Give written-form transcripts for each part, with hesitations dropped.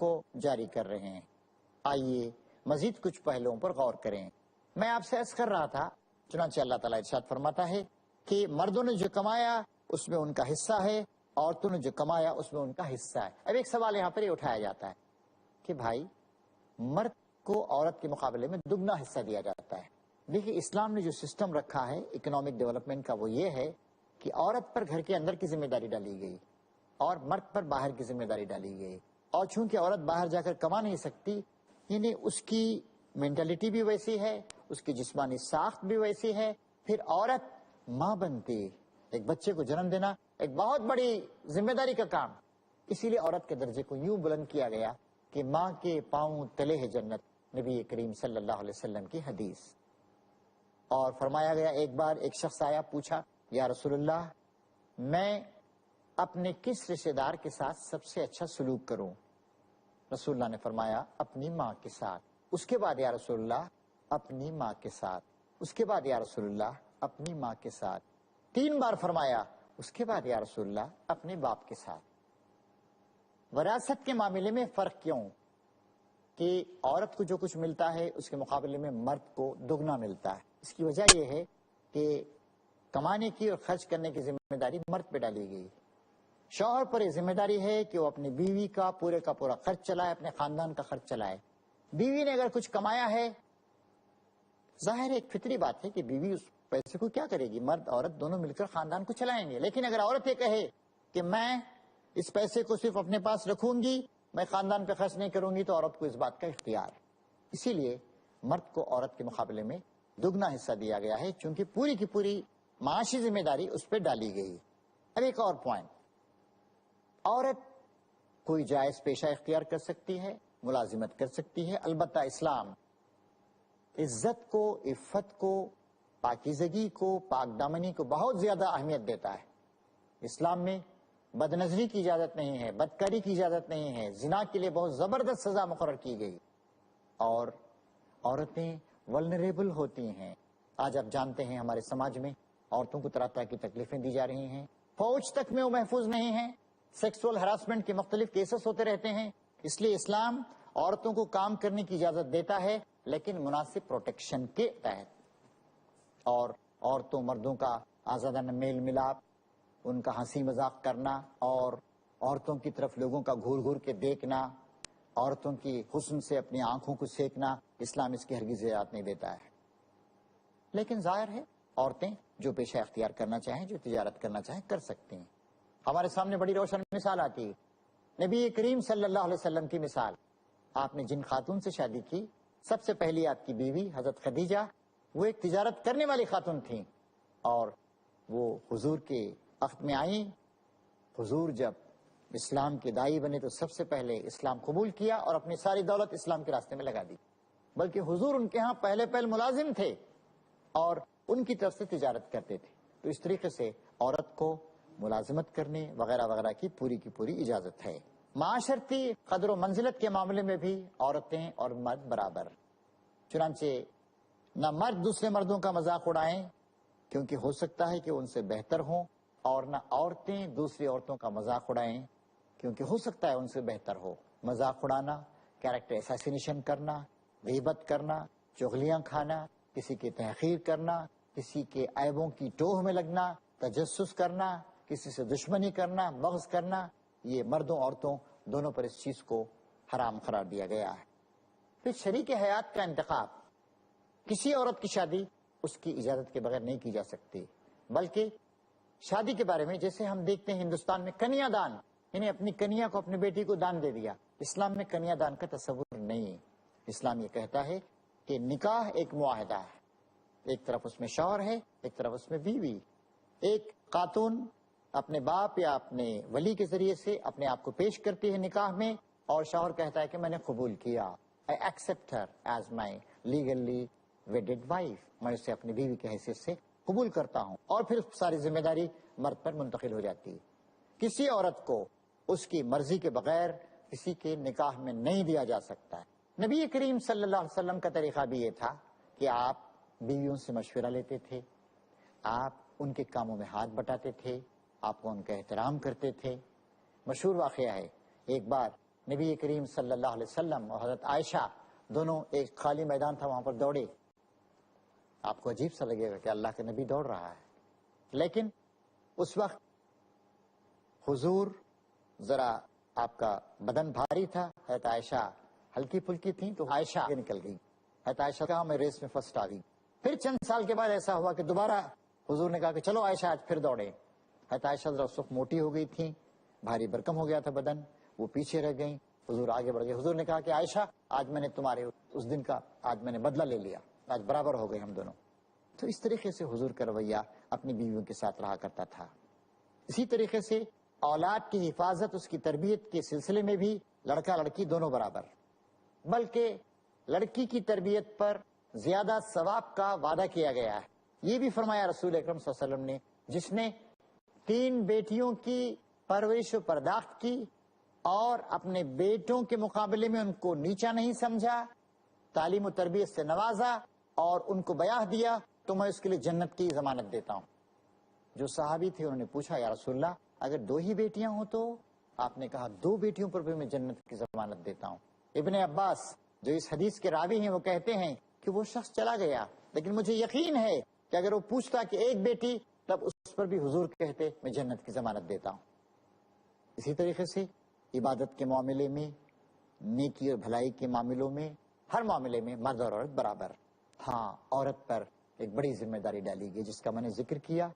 کو جاری کر رہے ہیں۔ آئیے مزید کچھ پہلوؤں پر غور کریں۔ میں آپ سے عرض کر رہا تھا، چنانچہ اللہ تعالیٰ ارشاد فرماتا ہے کہ مردوں نے جو کمایا اس میں ان کا حصہ ہے، عورتوں نے جو کمایا اس میں ان کا حصہ ہے۔ اب ایک سوال یہاں پر یہ اٹھایا جاتا ہے کہ بھائی مرد کو عورت کے مقابلے میں دگنا حصہ دیا جاتا ہے۔ دیکھیے اسلام نے جو سسٹم رکھا ہے اکنامک ڈیولپمنٹ کا، وہ یہ ہے کہ عورت پر گھر کے اندر کی ذمہ داری ڈالی گئی اور مرد پر باہر کی ذمہ داری ڈالی گئی، اور چونکہ عورت باہر جا کر کما نہیں سکتی، یعنی اس کی مینٹلٹی بھی ویسی ہے، اس کی جسمانی ساخت بھی ویسی ہے، پھر عورت ماں بنتی، ایک بچے کو جنم دینا ایک بہت بڑی ذمہ داری کا کام، اسی لیے عورت کے درجے کو یوں بلند کیا گیا کہ ماں کے پاؤں تلے ہے جنت، نبی کریم صلی اللہ علیہ وسلم کی حدیث۔ اور فرمایا گیا ایک بار ایک شخص آیا، پوچھا یا رسول اللہ میں اپنے کس رشتے دار کے ساتھ سب سے اچھا سلوک کروں؟ رسول اللہ نے فرمایا اپنی ماں کے ساتھ۔ اس کے بعد یا رسول اللہ اپنی ماں کے ساتھ۔ اس کے بعد یا رسول اللہ اپنی ماں کے ساتھ۔ 3 بار فرمایا، اس کے بعد یا رسول اللہ اپنے باپ کے ساتھ۔ وراثت کے معاملے میں فرق کیوں کہ عورت کو جو کچھ ملتا ہے اس کے مقابلے میں مرد کو دگنا ملتا ہے؟ اس کی وجہ یہ ہے کہ کمانے کی اور خرچ کرنے کی ذمہ داری مرد پہ ڈالی گئی۔ شوہر پر یہ ذمہ داری ہے کہ وہ اپنی بیوی کا پورا خرچ چلائے، اپنے خاندان کا خرچ چلائے۔ بیوی نے اگر کچھ کمایا ہے، ظاہر ایک فطری بات ہے کہ بیوی اس پیسے کو کیا کرے گی، مرد عورت دونوں مل کر خاندان کو چلائیں گے۔ لیکن اگر عورت یہ کہے کہ میں اس پیسے کو صرف اپنے پاس رکھوں گی، میں خاندان پہ خرچ نہیں کروں گی، تو عورت کو اس بات کا اختیار۔ اسی لیے مرد کو عورت کے مقابلے میں دگنا حصہ دیا گیا ہے، چونکہ پوری کی پوری معاشی ذمہ داری اس پہ ڈالی گئی۔ اب ایک اور پوائنٹ، عورت کوئی جائز پیشہ اختیار کر سکتی ہے، ملازمت کر سکتی ہے، البتہ اسلام عزت کو، عفت کو، پاکیزگی کو، پاک دامنی کو بہت زیادہ اہمیت دیتا ہے۔ اسلام میں بد نظری کی اجازت نہیں ہے، بدکاری کی اجازت نہیں ہے، زنا کے لیے بہت زبردست سزا مقرر کی گئی، اور عورتیں ولنریبل ہوتی ہیں۔ آج آپ جانتے ہیں ہمارے سماج میں عورتوں کو طرح طرح کی تکلیفیں دی جا رہی ہیں، فوج تک میں وہ محفوظ نہیں ہیں، سیکسول ہراسمنٹ کے مختلف کیسز ہوتے رہتے ہیں۔ اس لیے اسلام عورتوں کو کام کرنے کی اجازت دیتا ہے، لیکن مناسب پروٹیکشن کے تحت، اور عورتوں مردوں کا آزادانہ میل ملاپ، ان کا ہنسی مذاق کرنا، اور عورتوں کی طرف لوگوں کا گھور گھور کے دیکھنا، عورتوں کی حسن سے اپنی آنکھوں کو سینکنا، اسلام اس کی ہرگز اجازت نہیں دیتا ہے۔ لیکن ظاہر ہے عورتیں جو پیشہ اختیار کرنا چاہیں، جو تجارت کرنا چاہیں، کر سکتی ہیں۔ ہمارے سامنے بڑی روشن مثال آتی ہے، نبی کریم صلی اللہ علیہ وسلم کی مثال۔ آپ نے جن خاتون سے شادی کی، سب سے پہلی آپ کی بیوی حضرت خدیجہ، وہ ایک تجارت کرنے والی خاتون تھیں، اور وہ حضور کے عہد میں آئیں۔ حضور جب اسلام کے داعی بنے تو سب سے پہلے اسلام قبول کیا اور اپنی ساری دولت اسلام کے راستے میں لگا دی، بلکہ حضور ان کے ہاں پہلے ملازم تھے اور ان کی طرف سے تجارت کرتے تھے۔ تو اس طریقے سے عورت کو ملازمت کرنے وغیرہ وغیرہ کی پوری اجازت ہے۔ معاشرتی قدر و منزلت کے معاملے میں بھی عورتیں اور مرد برابر، چنانچہ نہ مرد دوسرے مردوں کا مذاق اڑائیں کیونکہ ہو سکتا ہے کہ ان سے بہتر ہوں، اور نہ عورتیں دوسری عورتوں کا مذاق اڑائیں کیونکہ ہو سکتا ہے ان سے بہتر ہو۔ مذاق اڑانا، کیریکٹر اسیسینیشن کرنا، غیبت کرنا، چغلیاں کھانا، کسی کی تحقیر کرنا، کسی کے عیبوں کی ٹوہ میں لگنا، تجسس کرنا، کسی سے دشمنی کرنا، بغض کرنا، یہ مردوں عورتوں دونوں پر اس چیز کو حرام قرار دیا گیا ہے۔ پھر شریک حیات کا انتخاب، کسی عورت کی شادی اس کی اجازت کے بغیر نہیں کی جا سکتی، بلکہ شادی کے بارے میں جیسے ہم دیکھتے ہیں ہندوستان میں کنیا دان، یعنی اپنی کنیا کو، اپنی بیٹی کو دان دے دیا۔ اسلام میں کنیا دان کا تصور نہیں۔ اسلام یہ کہتا ہے کہ نکاح ایک معاہدہ ہے، ایک طرف اس میں شوہر ہے، ایک طرف اس میں بیوی۔ ایک خاتون اپنے باپ یا اپنے ولی کے ذریعے سے اپنے آپ کو پیش کرتی ہے نکاح میں، اور شوہر کہتا ہے کہ میں نے قبول کیا، I accept her as my legally wedded wife، میں اسے اپنی بیوی کی حیثیت سے قبول کرتا ہوں، اور پھر ساری ذمہ داری مرد پر منتقل ہو جاتی ہے۔ کسی عورت کو اس کی مرضی کے بغیر کسی کے نکاح میں نہیں دیا جا سکتا ہے۔ نبی کریم صلی اللہ علیہ وسلم کا طریقہ بھی یہ تھا کہ آپ بیویوں سے مشورہ لیتے تھے، آپ ان کے کاموں میں ہاتھ بٹاتے تھے، آپ کو ان کا احترام کرتے تھے۔ مشہور واقعہ ہے، ایک بار نبی کریم صلی اللہ علیہ وسلم اور حضرت عائشہ دونوں ایک خالی میدان تھا وہاں پر دوڑے. آپ کو عجیب سا لگے گا کہ اللہ کے نبی دوڑ رہا ہے, لیکن اس وقت حضور ذرا آپ کا بدن بھاری تھا, حضرت عائشہ ہلکی پھلکی تھی, تو عائشہ آگے نکل گئی. حضرت عائشہ کہا میں ریس میں فرسٹ آ گئی. پھر چند سال کے بعد ایسا ہوا کہ دوبارہ حضور نے کہا کہ چلو عائشہ آج پھر دوڑے. حضرت عائشہ ذرا اس وقت موٹی ہو گئی تھی, بھاری برکم ہو گیا تھا بدن, وہ پیچھے رہ گئیں, حضور آگے بڑھ گئے. حضور نے کہا کہ عائشہ آج میں نے تمہارے اس دن کا آج میں نے بدلہ لے لیا, آج برابر ہو گئے ہم دونوں. تو اس طریقے سے حضور کا رویہ اپنی بیویوں کے ساتھ رہا کرتا تھا. اسی طریقے سے اولاد کی حفاظت, اس کی تربیت کے سلسلے میں بھی لڑکا لڑکی دونوں برابر, بلکہ لڑکی کی تربیت پر زیادہ ثواب کا وعدہ کیا گیا ہے. یہ بھی فرمایا رسول اکرم صلی اللہ علیہ وسلم نے, جس نے 3 بیٹیوں کی پرورش و پرداخت کی اور اپنے بیٹوں کے مقابلے میں ان کو نیچا نہیں سمجھا, تعلیم و تربیت سے نوازا اور ان کو بیاہ دیا, تو میں اس کے لیے جنت کی ضمانت دیتا ہوں. جو صحابی تھے انہوں نے پوچھا یا رسول اللہ اگر 2 ہی بیٹیاں ہوں تو؟ آپ نے کہا 2 بیٹیوں پر بھی میں جنت کی ضمانت دیتا ہوں. ابن عباس جو اس حدیث کے راوی ہیں وہ کہتے ہیں کہ وہ شخص چلا گیا, لیکن مجھے یقین ہے کہ اگر وہ پوچھتا کہ 1 بیٹی, تب اس پر بھی حضور کہتے میں جنت کی ضمانت دیتا ہوں. اسی طریقے سے عبادت کے معاملے میں, نیکی اور بھلائی کے معاملوں میں, ہر معاملے میں مرد اور عورت برابر. ہاں, عورت پر ایک بڑی ذمہ داری ڈالی گئی جس کا میں نے ذکر کیا,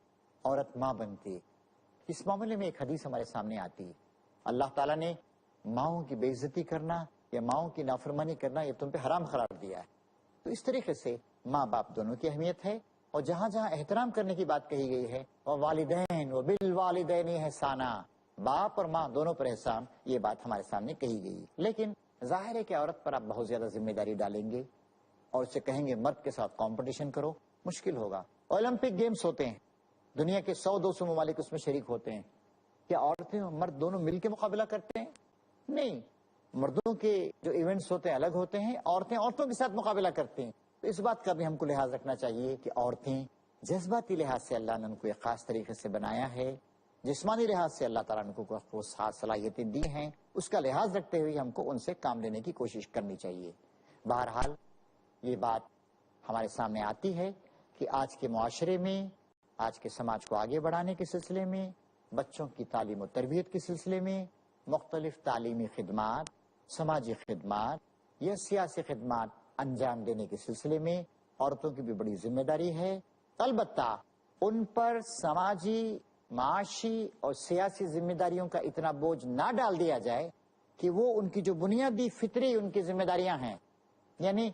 عورت ماں بنتی. اس معاملے میں ایک حدیث ہمارے سامنے آتی ہے, اللہ تعالیٰ نے ماؤں کی بے عزتی کرنا یا ماؤں کی نافرمانی کرنا یہ تم پہ حرام قرار دیا ہے. تو اس طریقے سے ماں باپ دونوں کی اہمیت ہے, اور جہاں جہاں احترام کرنے کی بات کہی گئی ہے, والدین و بالوالدین احسانا, باپ اور ماں دونوں پر احسان, یہ بات ہمارے سامنے کہی گئی. لیکن ظاہر ہے کہ عورت پر آپ بہت زیادہ ذمہ داری ڈالیں گے اور اسے کہیں گے مرد کے ساتھ کمپٹیشن کرو, مشکل ہوگا. اولمپک گیمز ہوتے ہیں, دنیا کے 100-200 ممالک اس میں شریک ہوتے ہیں, کیا عورتیں اور مرد دونوں مل کے مقابلہ کرتے ہیں؟ نہیں, مردوں کے جو ایونٹس ہوتے ہیں الگ ہوتے ہیں, عورتیں عورتوں کے ساتھ مقابلہ کرتے ہیں. تو اس بات کا بھی ہم کو لحاظ رکھنا چاہیے کہ عورتیں جذباتی لحاظ سے اللہ نے ان کو ایک خاص طریقے سے بنایا ہے, جسمانی لحاظ سے اللہ تعالیٰ نے ان کو خاص صلاحیتیں دی ہیں, اس کا لحاظ رکھتے ہوئے ہم کو ان سے کام لینے کی کوشش کرنی چاہیے. بہرحال یہ بات ہمارے سامنے آتی ہے کہ آج کے معاشرے میں, آج کے سماج کو آگے بڑھانے کے سلسلے میں, بچوں کی تعلیم و تربیت کے سلسلے میں مختلف تعلیمی خدمات, سماجی خدمات یا سیاسی خدمات انجام دینے کے سلسلے میں عورتوں کی بھی بڑی ذمہ داری ہے. البتہ ان پر سماجی, معاشی اور سیاسی ذمہ داریوں کا اتنا بوجھ نہ ڈال دیا جائے کہ وہ ان کی جو بنیادی فطری ان کی ذمہ داریاں ہیں, یعنی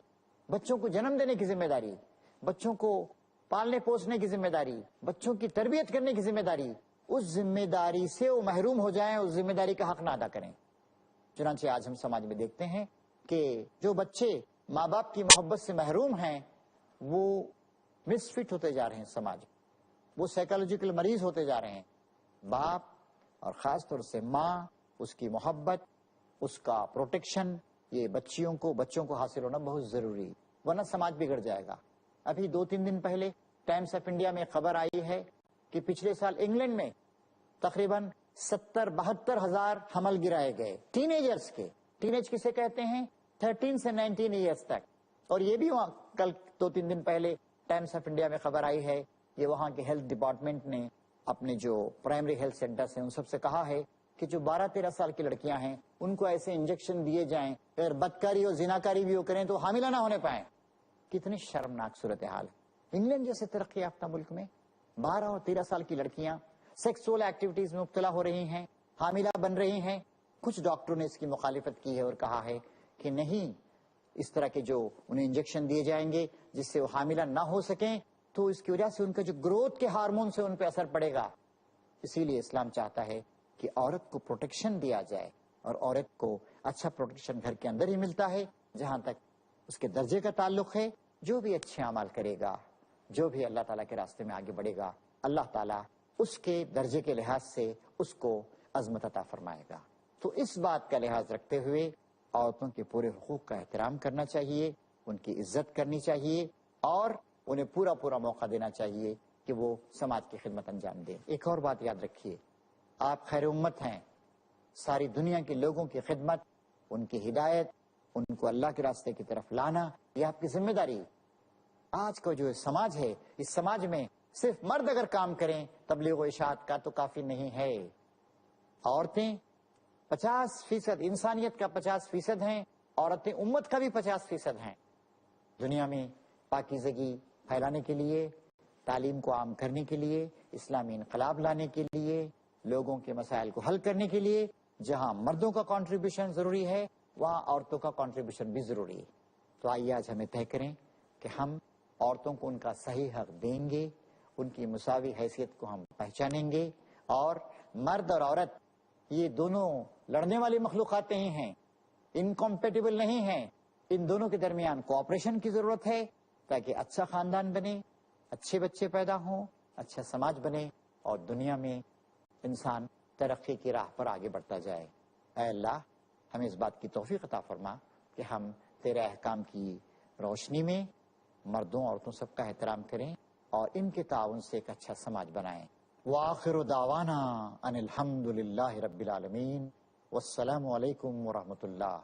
بچوں کو جنم دینے کی ذمہ داری, بچوں کو پالنے پوسنے کی ذمہ داری, بچوں کی تربیت کرنے کی ذمہ داری, اس ذمہ داری سے وہ محروم ہو جائیں, اس ذمہ داری کا حق نہ ادا کریں. چنانچہ آج ہم سماج میں دیکھتے ہیں کہ جو بچے ماں باپ کی محبت سے محروم ہیں وہ مس فٹ ہوتے جا رہے ہیں, سماج وہ سائیکالوجیکل مریض ہوتے جا رہے ہیں. باپ اور خاص طور سے ماں, اس کی محبت, اس کا پروٹیکشن, یہ بچوں کو حاصل ہونا بہت ضروری, ورنہ سماج بگڑ جائے گا. ابھی 2-3 دن پہلے ٹائمز آف انڈیا میں خبر آئی ہے کہ پچھلے سال انگلینڈ میں تقریباً 70-72 ہزار حمل گرائے گئے ٹین ایجرز کے. ٹین ایج کسے کہتے ہیں؟ 13 سے 19 ایئرز تک. اور یہ بھی وہاں کل 2-3 دن پہلے ٹائمز آف انڈیا میں خبر آئی ہے کہ وہاں کے ہیلتھ ڈپارٹمنٹ نے اپنے جو پرائمری ہیلتھ سینٹرز ہیں ان سب سے کہا ہے کہ جو 12-13 سال کی لڑکیاں ہیں ان کو ایسے انجیکشن دیے جائیں, اگر بدکاری اور زناکاری بھی وہ کریں تو حاملہ نہ ہونے پائیں. کتنی شرمناک صورتحال ہے. انگلینڈ جیسے ترقی یافتہ ملک میں 12 اور 13 سال کی لڑکیاں سیکسول ایکٹیویٹیز میں مبتلا ہو رہی ہیں, حاملہ بن رہی ہیں. کچھ ڈاکٹروں نے اس کی مخالفت کی ہے اور کہا ہے کہ نہیں, اس طرح کے جو انہیں انجیکشن دیے جائیں گے جس سے وہ حاملہ نہ ہو سکیں تو اس کی وجہ سے ان کا جو گروتھ کے ہارمون سے ان پہ اثر پڑے گا. اسی لیے اسلام چاہتا ہے کہ عورت کو پروٹیکشن دیا جائے, اور عورت کو اچھا پروٹیکشن گھر کے اندر ہی ملتا ہے جہاں تک اس کے درجے کا تعلق ہے. جو بھی اچھے اعمال کرے گا, جو بھی اللہ تعالیٰ کے راستے میں آگے بڑھے گا, اللہ تعالیٰ اس کے درجے کے لحاظ سے اس کو عظمت عطا فرمائے گا. تو اس بات کا لحاظ رکھتے ہوئے عورتوں کے پورے حقوق کا احترام کرنا چاہیے, ان کی عزت کرنی چاہیے, اور انہیں پورا موقع دینا چاہیے کہ وہ سماج کی خدمت انجام دیں. ایک اور بات یاد رکھیے, آپ خیر امت ہیں, ساری دنیا کے لوگوں کی خدمت ان کی ہدایت، ان کو اللہ کے راستے کی طرف لانا، یہ آپ کی ذمہ داری ہے۔ آج کا جو سماج ہے، اس سماج میں صرف مرد اگر کام کریں تبلیغ و اشاعت کا تو کافی نہیں ہے۔ عورتیں 50%، انسانیت کا 50% ہیں، عورتیں امت کا بھی 50% ہیں۔ دنیا میں پاکیزگی پھیلانے کے لیے، تعلیم کو عام کرنے کے لیے، اسلامی انقلاب لانے کے لیے، لوگوں کے مسائل کو حل کرنے کے لیے جہاں مردوں کا کنٹریبیوشن ضروری ہے وہاں عورتوں کا کنٹریبیوشن بھی ضروری ہے۔ تو آئیے آج ہمیں طے کریں کہ ہم عورتوں کو ان کا صحیح حق دیں گے، ان کی مساوی حیثیت کو ہم پہچانیں گے، اور مرد اور عورت یہ دونوں لڑنے والی مخلوقات نہیں ہیں، انکمپیٹیبل نہیں ہیں، ان دونوں کے درمیان کوآپریشن کی ضرورت ہے تاکہ اچھا خاندان بنے، اچھے بچے پیدا ہوں، اچھا سماج بنے اور دنیا میں انسان ترقی کی راہ پر آگے بڑھتا جائے۔ اے اللہ ہمیں اس بات کی توفیق عطا فرما کہ ہم تیرے احکام کی روشنی میں مردوں عورتوں سب کا احترام کریں اور ان کے تعاون سے ایک اچھا سماج بنائیں۔ وآخر دعوانا ان الحمد للہ رب العالمین، والسلام علیکم ورحمۃ اللہ۔